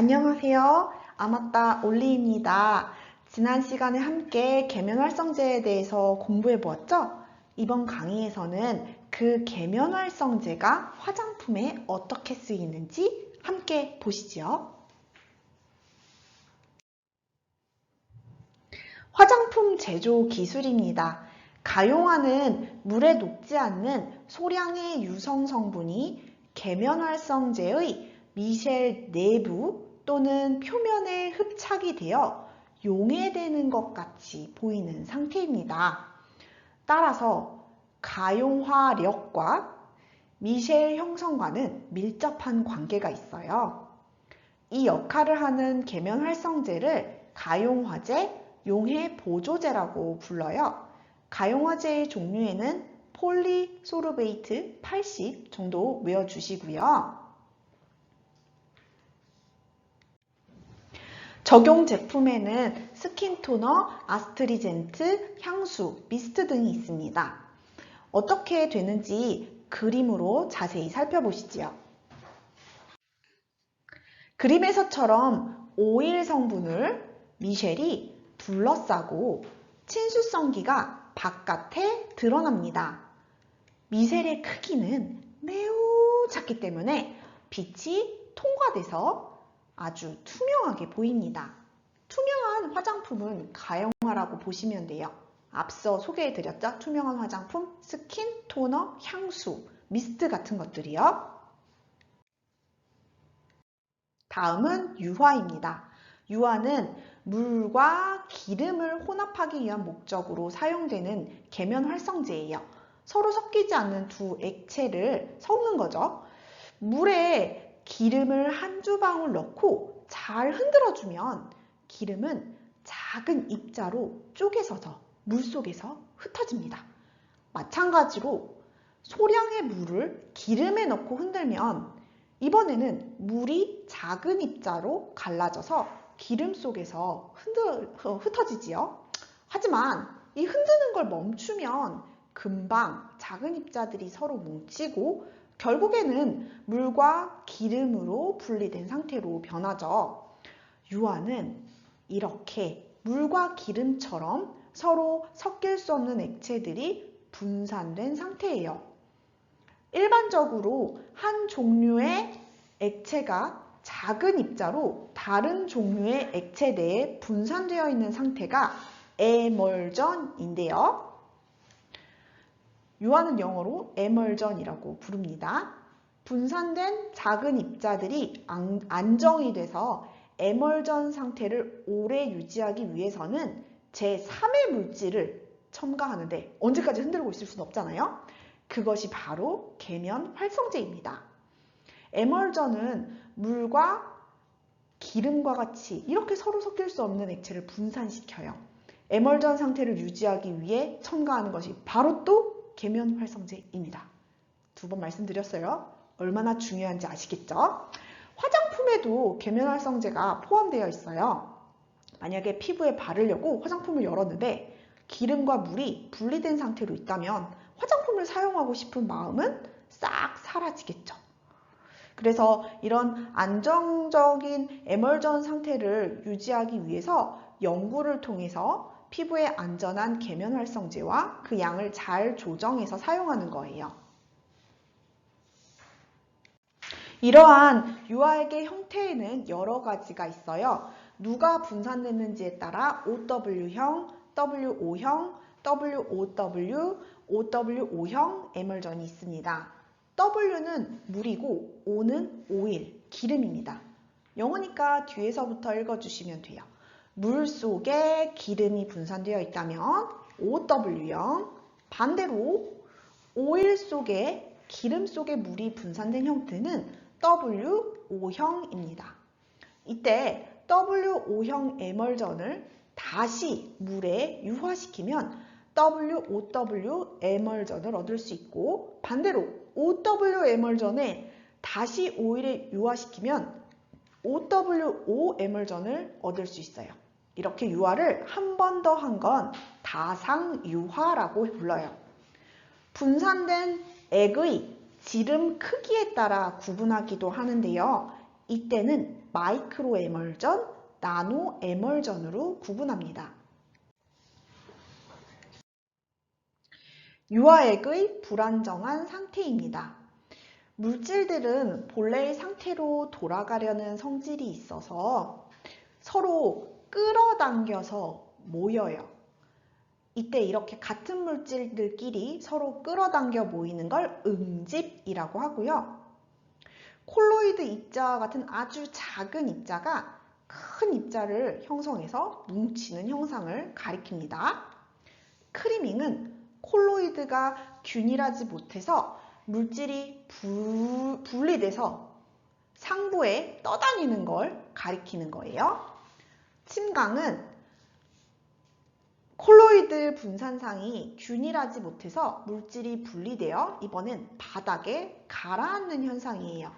안녕하세요. 아맞다 올리입니다. 지난 시간에 함께 계면활성제에 대해서 공부해 보았죠? 이번 강의에서는 그 계면활성제가 화장품에 어떻게 쓰이는지 함께 보시죠. 화장품 제조 기술입니다. 가용화는 물에 녹지 않는 소량의 유성 성분이 계면활성제의 미셀 내부 또는 표면에 흡착이 되어 용해되는 것 같이 보이는 상태입니다. 따라서 가용화력과 미셀 형성과는 밀접한 관계가 있어요. 이 역할을 하는 계면활성제를 가용화제, 용해보조제라고 불러요. 가용화제의 종류에는 폴리소르베이트 80 정도 외워주시고요. 적용 제품에는 스킨토너, 아스트리젠트, 향수, 미스트 등이 있습니다. 어떻게 되는지 그림으로 자세히 살펴보시지요. 그림에서처럼 오일 성분을 미셸이 둘러싸고 친수성기가 바깥에 드러납니다. 미셸의 크기는 매우 작기 때문에 빛이 통과돼서 아주 투명하게 보입니다. 투명한 화장품은 가용화라고 보시면 돼요. 앞서 소개해드렸죠? 투명한 화장품, 스킨, 토너, 향수, 미스트 같은 것들이요. 다음은 유화입니다. 유화는 물과 기름을 혼합하기 위한 목적으로 사용되는 계면활성제예요. 서로 섞이지 않는 두 액체를 섞는 거죠. 물에 기름을 한두 방울 넣고 잘 흔들어주면 기름은 작은 입자로 쪼개져서 물속에서 흩어집니다. 마찬가지로 소량의 물을 기름에 넣고 흔들면 이번에는 물이 작은 입자로 갈라져서 기름 속에서 흩어지지요. 하지만 이 흔드는 걸 멈추면 금방 작은 입자들이 서로 뭉치고 결국에는 물과 기름으로 분리된 상태로 변하죠. 유화는 이렇게 물과 기름처럼 서로 섞일 수 없는 액체들이 분산된 상태예요. 일반적으로 한 종류의 액체가 작은 입자로 다른 종류의 액체 내에 분산되어 있는 상태가 에멀전인데요. 유화는 영어로 에멀전이라고 부릅니다. 분산된 작은 입자들이 안정이 돼서 에멀전 상태를 오래 유지하기 위해서는 제3의 물질을 첨가하는데 언제까지 흔들고 있을 수는 없잖아요. 그것이 바로 계면 활성제입니다. 에멀전은 물과 기름과 같이 이렇게 서로 섞일 수 없는 액체를 분산시켜요. 에멀전 상태를 유지하기 위해 첨가하는 것이 바로 또 계면 활성제입니다. 두 번 말씀드렸어요. 얼마나 중요한지 아시겠죠? 화장품에도 계면 활성제가 포함되어 있어요. 만약에 피부에 바르려고 화장품을 열었는데 기름과 물이 분리된 상태로 있다면 화장품을 사용하고 싶은 마음은 싹 사라지겠죠. 그래서 이런 안정적인 에멀전 상태를 유지하기 위해서 연구를 통해서 피부에 안전한 계면 활성제와 그 양을 잘 조정해서 사용하는 거예요. 이러한 유화액의 형태에는 여러 가지가 있어요. 누가 분산됐는지에 따라 OW형, WO형, WOW, OWO형 에멀전이 있습니다. W는 물이고 O는 오일, 기름입니다. 영어니까 뒤에서부터 읽어주시면 돼요. 물 속에 기름이 분산되어 있다면 OW형, 반대로 오일 속에 기름 속에 물이 분산된 형태는 WO형입니다. 이때 WO형 에멀전을 다시 물에 유화시키면 WOW 에멀전을 얻을 수 있고 반대로 OW 에멀전에 다시 오일에 유화시키면 OWO 에멀전을 얻을 수 있어요. 이렇게 유화를 한 번 더 한 건 다상유화라고 불러요. 분산된 액의 지름 크기에 따라 구분하기도 하는데요. 이때는 마이크로 에멀전, 나노 에멀전으로 구분합니다. 유화액의 불안정한 상태입니다. 물질들은 본래의 상태로 돌아가려는 성질이 있어서 서로 끌어당겨서 모여요. 이때 이렇게 같은 물질들끼리 서로 끌어당겨 모이는 걸 응집이라고 하고요. 콜로이드 입자와 같은 아주 작은 입자가 큰 입자를 형성해서 뭉치는 형상을 가리킵니다. 크리밍은 콜로이드가 균일하지 못해서 물질이 분리돼서 상부에 떠다니는 걸 가리키는 거예요. 침강은 콜로이드 분산상이 균일하지 못해서 물질이 분리되어 이번엔 바닥에 가라앉는 현상이에요.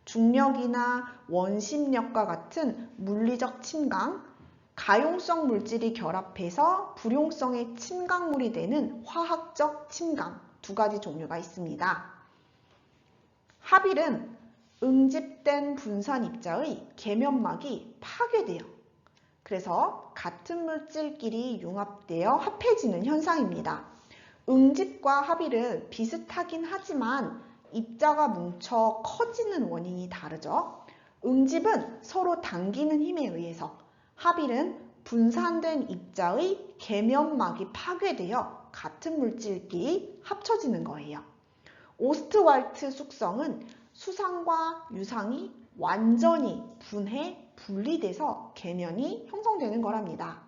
중력이나 원심력과 같은 물리적 침강, 가용성 물질이 결합해서 불용성의 침강물이 되는 화학적 침강 두 가지 종류가 있습니다. 하빌은 응집된 분산 입자의 계면막이 파괴돼요. 그래서 같은 물질끼리 융합되어 합해지는 현상입니다. 응집과 하빌은 비슷하긴 하지만 입자가 뭉쳐 커지는 원인이 다르죠. 응집은 서로 당기는 힘에 의해서, 하빌은 분산된 입자의 계면막이 파괴되어 같은 물질끼리 합쳐지는 거예요. 오스트왈트 숙성은 수상과 유상이 완전히 분리돼서 계면이 형성되는 거랍니다.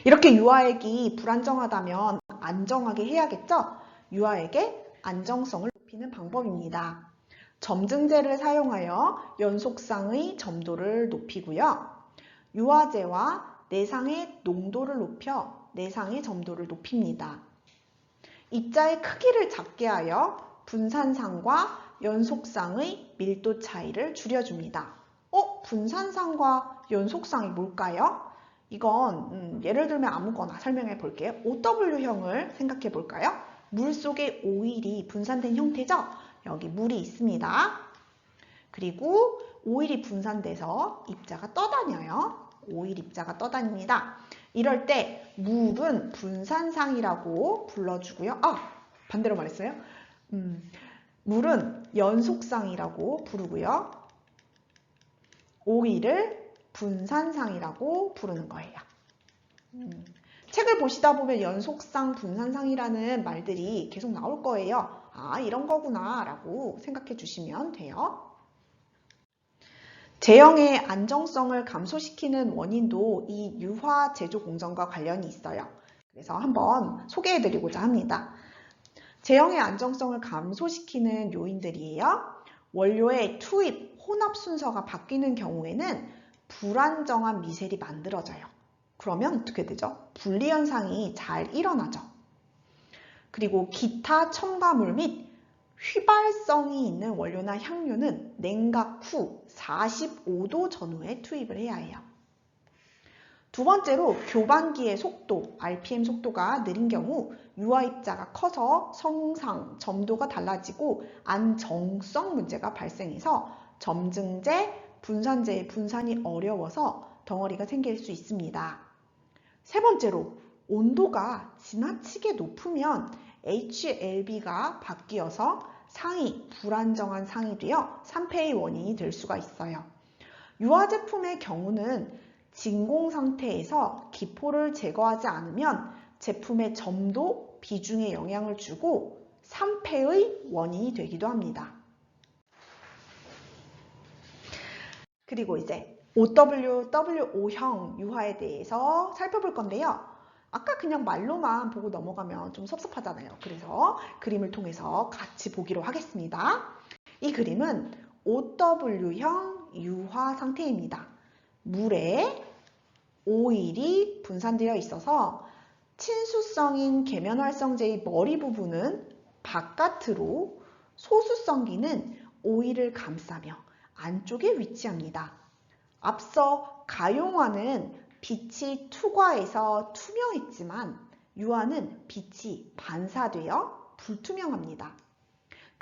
이렇게 유화액이 불안정하다면 안정하게 해야겠죠? 유화액의 안정성을 높이는 방법입니다. 점증제를 사용하여 연속상의 점도를 높이고요. 유화제와 내상의 농도를 높여 내상의 점도를 높입니다. 입자의 크기를 작게 하여 분산상과 연속상의 밀도 차이를 줄여줍니다. 분산상과 연속상이 뭘까요? 이건 예를 들면 아무거나 설명해 볼게요. OW형을 생각해 볼까요? 물 속에 오일이 분산된 형태죠? 여기 물이 있습니다. 그리고 오일이 분산돼서 입자가 떠다녀요. 오일 입자가 떠다닙니다. 이럴 때 물은 분산상이라고 불러주고요. 반대로 말했어요. 물은 연속상이라고 부르고요. 오일을 분산상이라고 부르는 거예요. 책을 보시다 보면 연속상, 분산상이라는 말들이 계속 나올 거예요. 이런 거구나 라고 생각해 주시면 돼요. 제형의 안정성을 감소시키는 원인도 이 유화 제조 공정과 관련이 있어요. 그래서 한번 소개해 드리고자 합니다. 제형의 안정성을 감소시키는 요인들이에요. 원료의 투입, 혼합 순서가 바뀌는 경우에는 불안정한 미셀이 만들어져요. 그러면 어떻게 되죠? 분리 현상이 잘 일어나죠. 그리고 기타 첨가물 및 휘발성이 있는 원료나 향료는 냉각 후 45도 전후에 투입을 해야 해요. 두 번째로 교반기의 속도, RPM 속도가 느린 경우 유화 입자가 커서 성상, 점도가 달라지고 안정성 문제가 발생해서 점증제, 분산제의 분산이 어려워서 덩어리가 생길 수 있습니다. 세 번째로 온도가 지나치게 높으면 HLB가 바뀌어서 상이 불안정한 상이 되어 산패의 원인이 될 수가 있어요. 유화 제품의 경우는 진공 상태에서 기포를 제거하지 않으면 제품의 점도, 비중에 영향을 주고 산패의 원인이 되기도 합니다. 그리고 이제 OWO형 유화에 대해서 살펴볼 건데요. 아까 그냥 말로만 보고 넘어가면 좀 섭섭하잖아요. 그래서 그림을 통해서 같이 보기로 하겠습니다. 이 그림은 OW형 유화 상태입니다. 물에 오일이 분산되어 있어서 친수성인 계면활성제의 머리 부분은 바깥으로, 소수성기는 오일을 감싸며 안쪽에 위치합니다. 앞서 가용화는 빛이 투과해서 투명했지만 유화는 빛이 반사되어 불투명합니다.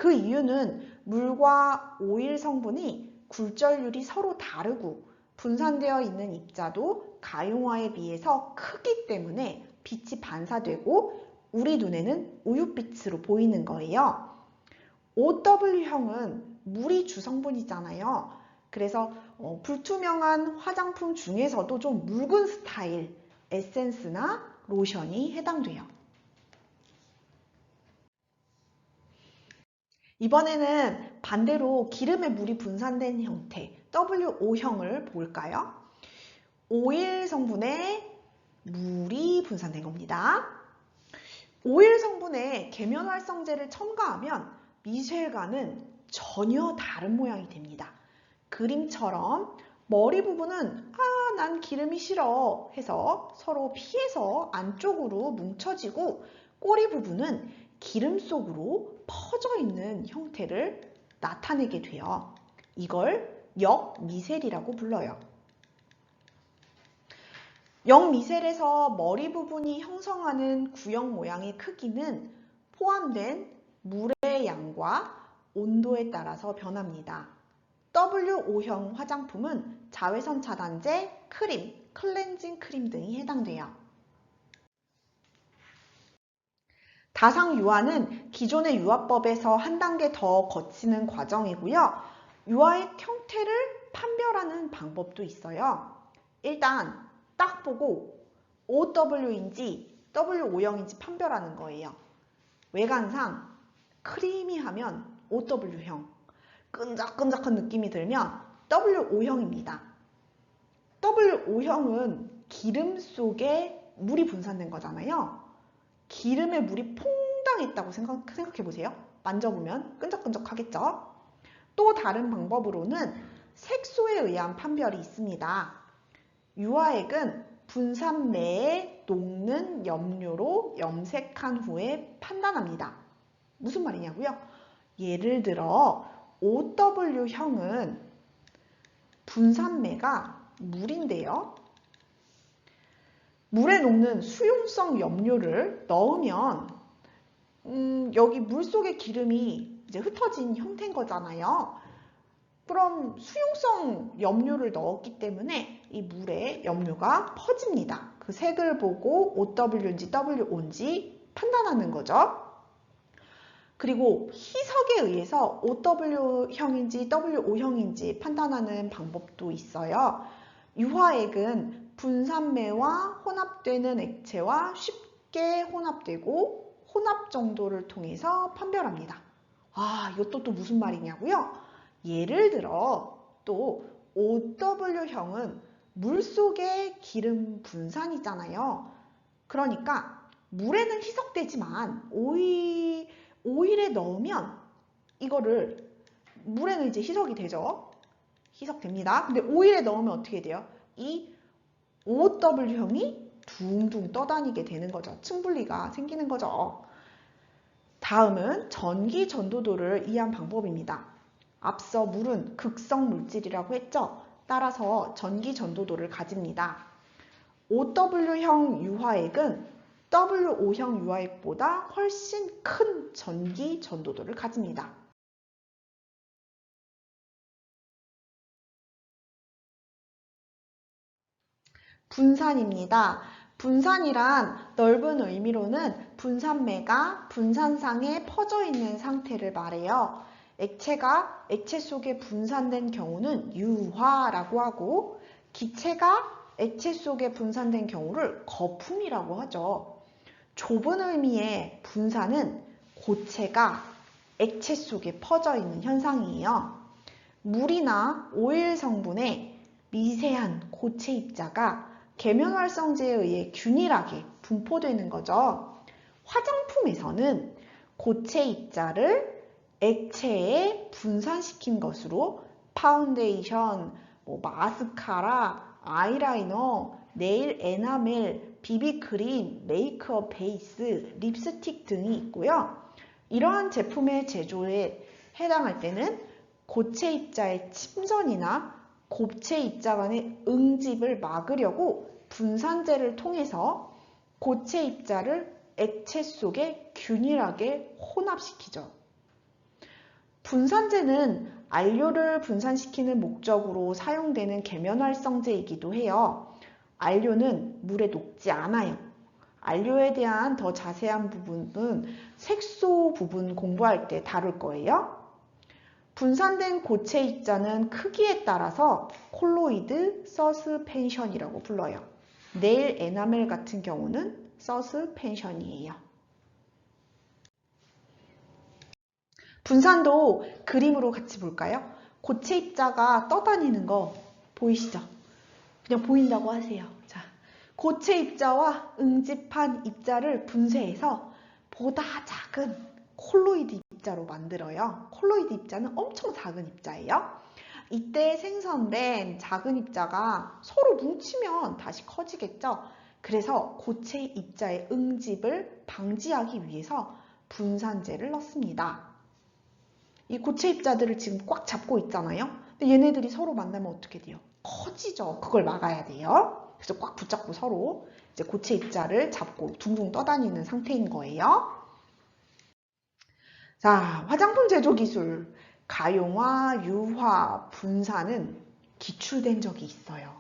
그 이유는 물과 오일 성분이 굴절률이 서로 다르고 분산되어 있는 입자도 가용화에 비해서 크기 때문에 빛이 반사되고 우리 눈에는 우윳빛으로 보이는 거예요. OW형은 물이 주성분이잖아요. 그래서 불투명한 화장품 중에서도 좀 묽은 스타일 에센스나 로션이 해당돼요. 이번에는 반대로 기름에 물이 분산된 형태 WO형을 볼까요? 오일 성분에 물이 분산된 겁니다. 오일 성분에 계면활성제를 첨가하면 미쉐가는 전혀 다른 모양이 됩니다. 그림처럼 머리 부분은 난 기름이 싫어 해서 서로 피해서 안쪽으로 뭉쳐지고 꼬리 부분은 기름 속으로 퍼져 있는 형태를 나타내게 돼요. 이걸 역미셀이라고 불러요. 역미셀에서 머리 부분이 형성하는 구형 모양의 크기는 포함된 물의 양과 온도에 따라서 변합니다. WO형 화장품은 자외선 차단제, 크림, 클렌징 크림 등이 해당돼요. 다상 유화는 기존의 유화법에서 한 단계 더 거치는 과정이고요. 유화의 형태를 판별하는 방법도 있어요. 일단 딱 보고 OW인지 WO형인지 판별하는 거예요. 외관상 크리미하면 OW형, 끈적끈적한 느낌이 들면 WO형입니다. WO형은 기름 속에 물이 분산된 거잖아요. 기름에 물이 퐁당 있다고 생각해 보세요. 만져보면 끈적끈적하겠죠? 또 다른 방법으로는 색소에 의한 판별이 있습니다. 유화액은 분산매에 녹는 염료로 염색한 후에 판단합니다. 무슨 말이냐고요? 예를 들어 OW형은 분산매가 물인데요. 물에 녹는 수용성 염료를 넣으면 여기 물 속의 기름이 이제 흩어진 형태인 거잖아요. 그럼 수용성 염료를 넣었기 때문에 이 물에 염료가 퍼집니다. 그 색을 보고 OW인지 WO인지 판단하는 거죠. 그리고 희석에 의해서 OW형인지 WO형인지 판단하는 방법도 있어요. 유화액은 분산매와 혼합되는 액체와 쉽게 혼합되고 혼합 정도를 통해서 판별합니다. 이것도 또 무슨 말이냐고요? 예를 들어 또 OW형은 물속의 기름 분산이잖아요. 그러니까 물에는 희석되지만 오일에 넣으면 이거를 물에는 이제 희석이 되죠. 희석됩니다. 근데 오일에 넣으면 어떻게 돼요? 이 OW형이 둥둥 떠다니게 되는 거죠. 층분리가 생기는 거죠. 다음은 전기 전도도를 이해한 방법입니다. 앞서 물은 극성 물질이라고 했죠. 따라서 전기 전도도를 가집니다. OW형 유화액은 WO형 유화액보다 훨씬 큰 전기 전도도를 가집니다. 분산입니다. 분산이란 넓은 의미로는 분산매가 분산상에 퍼져 있는 상태를 말해요. 액체가 액체 속에 분산된 경우는 유화라고 하고 기체가 액체 속에 분산된 경우를 거품이라고 하죠. 좁은 의미의 분산은 고체가 액체 속에 퍼져 있는 현상이에요. 물이나 오일 성분의 미세한 고체 입자가 계면활성제에 의해 균일하게 분포되는 거죠. 화장품에서는 고체 입자를 액체에 분산시킨 것으로 파운데이션, 마스카라, 아이라이너, 네일 에나멜, 비비크림, 메이크업 베이스, 립스틱 등이 있고요. 이러한 제품의 제조에 해당할 때는 고체 입자의 침전이나 고체 입자 간의 응집을 막으려고 분산제를 통해서 고체 입자를 액체 속에 균일하게 혼합시키죠. 분산제는 안료를 분산시키는 목적으로 사용되는 계면활성제이기도 해요. 안료는 물에 녹지 않아요. 안료에 대한 더 자세한 부분은 색소 부분 공부할 때 다룰 거예요. 분산된 고체 입자는 크기에 따라서 콜로이드 서스펜션이라고 불러요. 네일 에나멜 같은 경우는 서스펜션이에요. 분산도 그림으로 같이 볼까요? 고체 입자가 떠다니는 거 보이시죠? 그냥 보인다고 하세요. 자, 고체 입자와 응집한 입자를 분쇄해서 보다 작은 콜로이드 입자로 만들어요. 콜로이드 입자는 엄청 작은 입자예요. 이때 생성된 작은 입자가 서로 뭉치면 다시 커지겠죠. 그래서 고체 입자의 응집을 방지하기 위해서 분산제를 넣습니다. 이 고체 입자들을 지금 꽉 잡고 있잖아요. 근데 얘네들이 서로 만나면 어떻게 돼요? 커지죠. 그걸 막아야 돼요. 그래서 꽉 붙잡고 서로 이제 고체 입자를 잡고 둥둥 떠다니는 상태인 거예요. 자, 화장품 제조 기술. 가용화, 유화, 분산은 기출된 적이 있어요.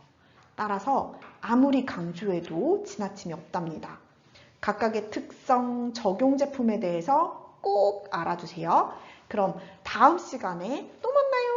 따라서 아무리 강조해도 지나침이 없답니다. 각각의 특성, 적용 제품에 대해서 꼭 알아두세요. 그럼 다음 시간에 또 만나요.